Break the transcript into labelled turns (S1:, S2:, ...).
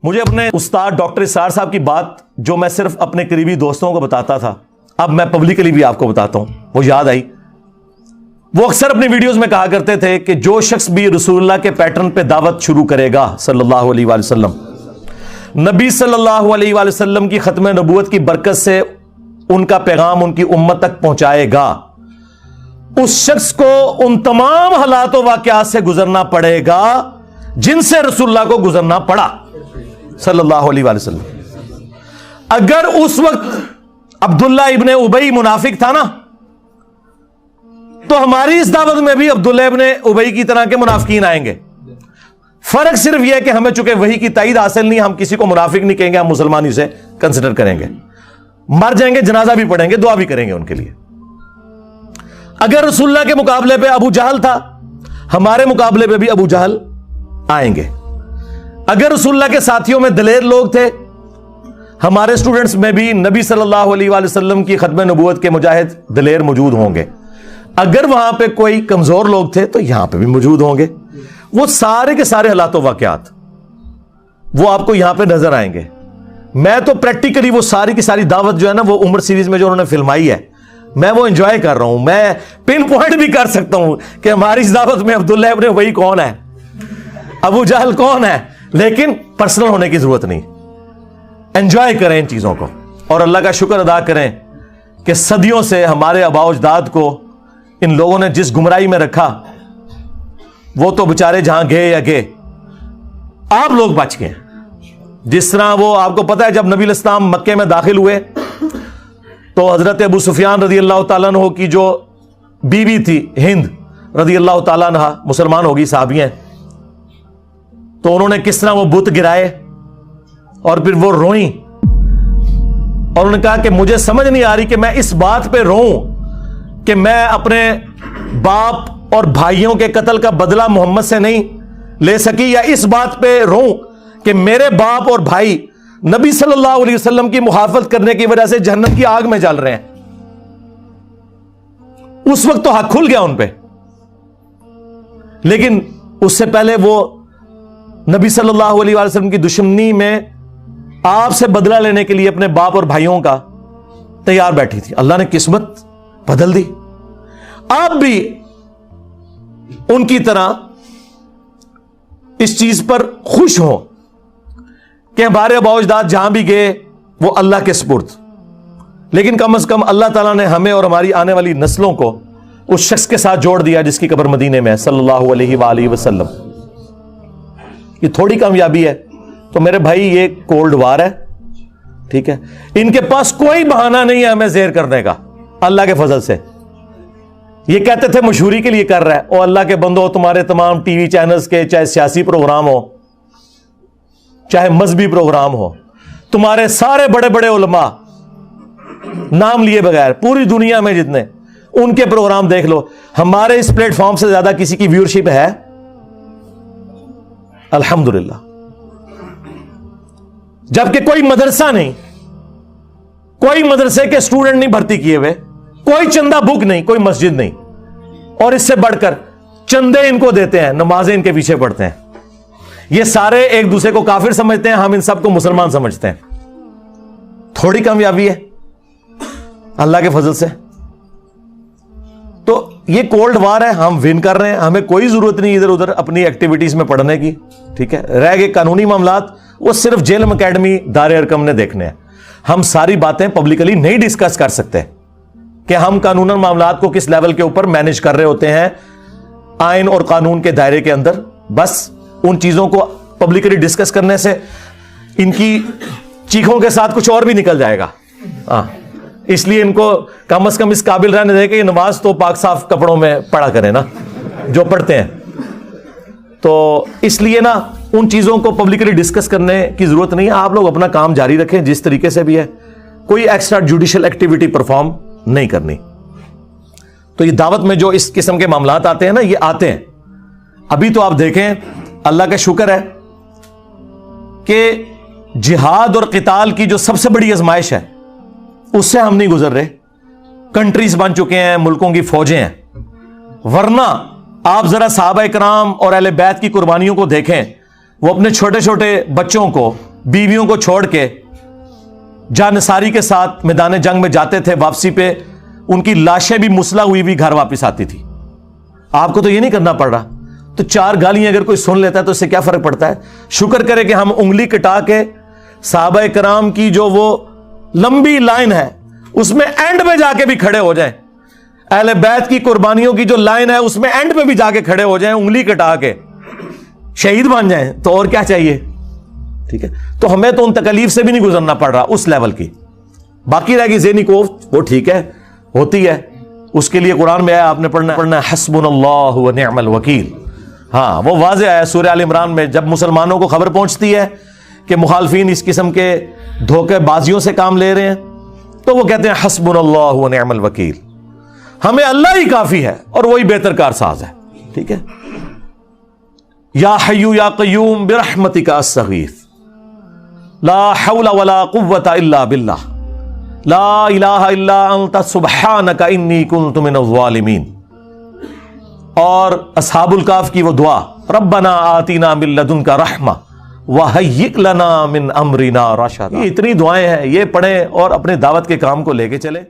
S1: مجھے اپنے استاد ڈاکٹر اسرار صاحب کی بات جو میں صرف اپنے قریبی دوستوں کو بتاتا تھا، اب میں پبلکلی بھی آپ کو بتاتا ہوں، وہ یاد آئی۔ وہ اکثر اپنی ویڈیوز میں کہا کرتے تھے کہ جو شخص بھی رسول اللہ کے پیٹرن پہ دعوت شروع کرے گا صلی اللہ علیہ وآلہ وسلم، نبی صلی اللہ علیہ وآلہ وسلم کی ختم نبوت کی برکت سے ان کا پیغام ان کی امت تک پہنچائے گا، اس شخص کو ان تمام حالات و واقعات سے گزرنا پڑے گا جن سے رسول اللہ کو گزرنا پڑا صلی اللہ علیہ وآلہ وسلم۔ اگر اس وقت عبداللہ ابن ابی منافق تھا نا، تو ہماری اس دعوت میں بھی عبداللہ ابن ابی کی طرح کے منافقین آئیں گے۔ فرق صرف یہ ہے کہ ہمیں چونکہ وحی کی تائید حاصل نہیں، ہم کسی کو منافق نہیں کہیں گے، ہم مسلمان اسے کنسیڈر کریں گے، مر جائیں گے جنازہ بھی پڑھیں گے، دعا بھی کریں گے ان کے لیے۔ اگر رسول اللہ کے مقابلے پہ ابو جہل تھا، ہمارے مقابلے پہ بھی ابو جہل آئیں گے۔ اگر رسول اللہ کے ساتھیوں میں دلیر لوگ تھے، ہمارے اسٹوڈنٹس میں بھی نبی صلی اللہ علیہ وآلہ وسلم کی ختم نبوت کے مجاہد دلیر موجود ہوں گے۔ اگر وہاں پہ کوئی کمزور لوگ تھے تو یہاں پہ بھی موجود ہوں گے۔ وہ سارے کے سارے حالات و واقعات وہ آپ کو یہاں پہ نظر آئیں گے۔ میں تو پریکٹیکلی وہ ساری کی ساری دعوت جو ہے نا، وہ عمر سیریز میں جو انہوں نے فلمائی ہے، میں وہ انجوائے کر رہا ہوں۔ میں پن پوائنٹ بھی کر سکتا ہوں کہ ہماری اس دعوت میں عبداللہ ابن ابی کون ہے، ابو جہل کون ہے، لیکن پرسنل ہونے کی ضرورت نہیں۔ انجوائے کریں ان چیزوں کو، اور اللہ کا شکر ادا کریں کہ صدیوں سے ہمارے آباء و اجداد کو ان لوگوں نے جس گمراہی میں رکھا، وہ تو بےچارے جہاں گئے یا گئے، آپ لوگ بچ گئے۔ جس طرح وہ آپ کو پتا ہے جب نبی علیہ السلام مکے میں داخل ہوئے تو حضرت ابو سفیان رضی اللہ تعالیٰ عنہ کی جو بیوی تھی ہند رضی اللہ تعالیٰ عنہ، مسلمان ہوگی، صحابی ہیں، تو انہوں نے کس طرح وہ بت گرائے اور پھر وہ روئیں، اور انہوں نے کہا کہ مجھے سمجھ نہیں آ رہی کہ میں اس بات پہ روؤں کہ میں اپنے باپ اور بھائیوں کے قتل کا بدلہ محمد سے نہیں لے سکی، یا اس بات پہ روؤں کہ میرے باپ اور بھائی نبی صلی اللہ علیہ وسلم کی مخالفت کرنے کی وجہ سے جہنم کی آگ میں جل رہے ہیں۔ اس وقت تو حق کھل گیا ان پہ، لیکن اس سے پہلے وہ نبی صلی اللہ علیہ وسلم کی دشمنی میں آپ سے بدلہ لینے کے لیے اپنے باپ اور بھائیوں کا تیار بیٹھی تھی۔ اللہ نے قسمت بدل دی۔ آپ بھی ان کی طرح اس چیز پر خوش ہوں کہ ہمارے آباء و اجداد جہاں بھی گئے وہ اللہ کے سپرد، لیکن کم از کم اللہ تعالیٰ نے ہمیں اور ہماری آنے والی نسلوں کو اس شخص کے ساتھ جوڑ دیا جس کی قبر مدینے میں ہے صلی اللہ علیہ وآلہ وسلم۔ یہ تھوڑی کامیابی ہے۔ تو میرے بھائی یہ کولڈ وار ہے، ٹھیک ہے، ان کے پاس کوئی بہانہ نہیں ہے ہمیں زیر کرنے کا، اللہ کے فضل سے۔ یہ کہتے تھے مشہوری کے لیے کر رہا ہے، اور اللہ کے بندو تمہارے تمام ٹی وی چینلز کے چاہے سیاسی پروگرام ہو چاہے مذہبی پروگرام ہو، تمہارے سارے بڑے بڑے علماء نام لیے بغیر پوری دنیا میں جتنے، ان کے پروگرام دیکھ لو، ہمارے اس پلیٹ فارم سے زیادہ کسی کی ویورشپ ہے؟ الحمدللہ۔ جبکہ کوئی مدرسہ نہیں، کوئی مدرسے کے اسٹوڈنٹ نہیں بھرتی کیے ہوئے، کوئی چندہ بک نہیں، کوئی مسجد نہیں، اور اس سے بڑھ کر چندے ان کو دیتے ہیں، نمازیں ان کے پیچھے پڑھتے ہیں۔ یہ سارے ایک دوسرے کو کافر سمجھتے ہیں، ہم ان سب کو مسلمان سمجھتے ہیں۔ تھوڑی کامیابی ہے اللہ کے فضل سے۔ تو یہ کولڈ وار ہے، ہم ون کر رہے ہیں، ہمیں کوئی ضرورت نہیں ادھر ادھر اپنی ایکٹیویٹیز میں پڑھنے کی، ٹھیک ہے۔ رہ گئے قانونی معاملات، وہ صرف جیلم اکیڈمی دار ارکم نے دیکھنے ہیں۔ ہم ساری باتیں پبلکلی نہیں ڈسکس کر سکتے کہ ہم قانون معاملات کو کس لیول کے اوپر مینج کر رہے ہوتے ہیں آئین اور قانون کے دائرے کے اندر۔ بس ان چیزوں کو پبلکلی ڈسکس کرنے سے ان کی چیخوں کے ساتھ کچھ اور بھی نکل جائے گا، اس لیے ان کو کم از کم اس قابل رہنے دے کہ یہ نماز تو پاک صاف کپڑوں میں پڑھا کریں نا جو پڑھتے ہیں۔ تو اس لیے نا ان چیزوں کو پبلکلی ڈسکس کرنے کی ضرورت نہیں ہے۔ آپ لوگ اپنا کام جاری رکھیں جس طریقے سے بھی ہے، کوئی ایکسٹرا جوڈیشل ایکٹیویٹی پرفارم نہیں کرنی۔ تو یہ دعوت میں جو اس قسم کے معاملات آتے ہیں نا، یہ آتے ہیں۔ ابھی تو آپ دیکھیں، اللہ کا شکر ہے کہ جہاد اور قتال کی جو سب سے بڑی آزمائش ہے اس سے ہم نہیں گزر رہے۔ کنٹریز بن چکے ہیں، ملکوں کی فوجیں ہیں، ورنہ آپ ذرا صحابہ کرام اور اہل بیت کی قربانیوں کو دیکھیں، وہ اپنے چھوٹے چھوٹے بچوں کو بیویوں کو چھوڑ کے جانصاری کے ساتھ میدان جنگ میں جاتے تھے، واپسی پہ ان کی لاشیں بھی مسلح ہوئی بھی گھر واپس آتی تھی. آپ کو تو یہ نہیں کرنا پڑ رہا. تو 4 گالیاں اگر کوئی سن لیتا ہے تو اس سے کیا فرق پڑتا ہے؟ شکر کرے کہ ہم انگلی کٹا کے صحابہ کرام کی جو وہ لمبی لائن ہے اس میں اینڈ پہ جا کے بھی کھڑے ہو جائیں. اہل بیت کی قربانیوں کی جو لائن ہے اس میں اینڈ پہ بھی جا کے کھڑے ہو جائیں، انگلی کٹا کے شہید بن جائیں، تو اور کیا چاہیے؟ ٹھیک ہے. تو ہمیں تو ان تکلیف سے بھی نہیں گزرنا پڑ رہا اس لیول کی. باقی رہ گئی ذہنی کوفت، وہ ٹھیک ہے، ہوتی ہے. اس کے لیے قرآن میں آیا، آپ نے پڑھنا ہے حسبنا اللہ و نعم الوکیل. ہاں وہ واضح آیا سورہ آل عمران میں. جب مسلمانوں کو خبر پہنچتی ہے کہ مخالفین اس قسم کے دھوکے بازیوں سے کام لے رہے ہیں تو وہ کہتے ہیں حسبنا اللہ و نعم الوکیل، ہمیں اللہ ہی کافی ہے اور وہی بہتر کارساز ہے. ٹھیک ہے. یا حی یا قیوم برحمتک استغیث لا حول ولا قوت الا باللہ لا الہ الا انت سبحانک انی کنت من الظالمین. اور اصحاب الکہف کی وہ دعا ربنا آتینا من لدنک رحمہ وہیئ لنا من امرنا رشدا. یہ اتنی دعائیں ہیں، یہ پڑھیں اور اپنے دعوت کے کام کو لے کے چلیں.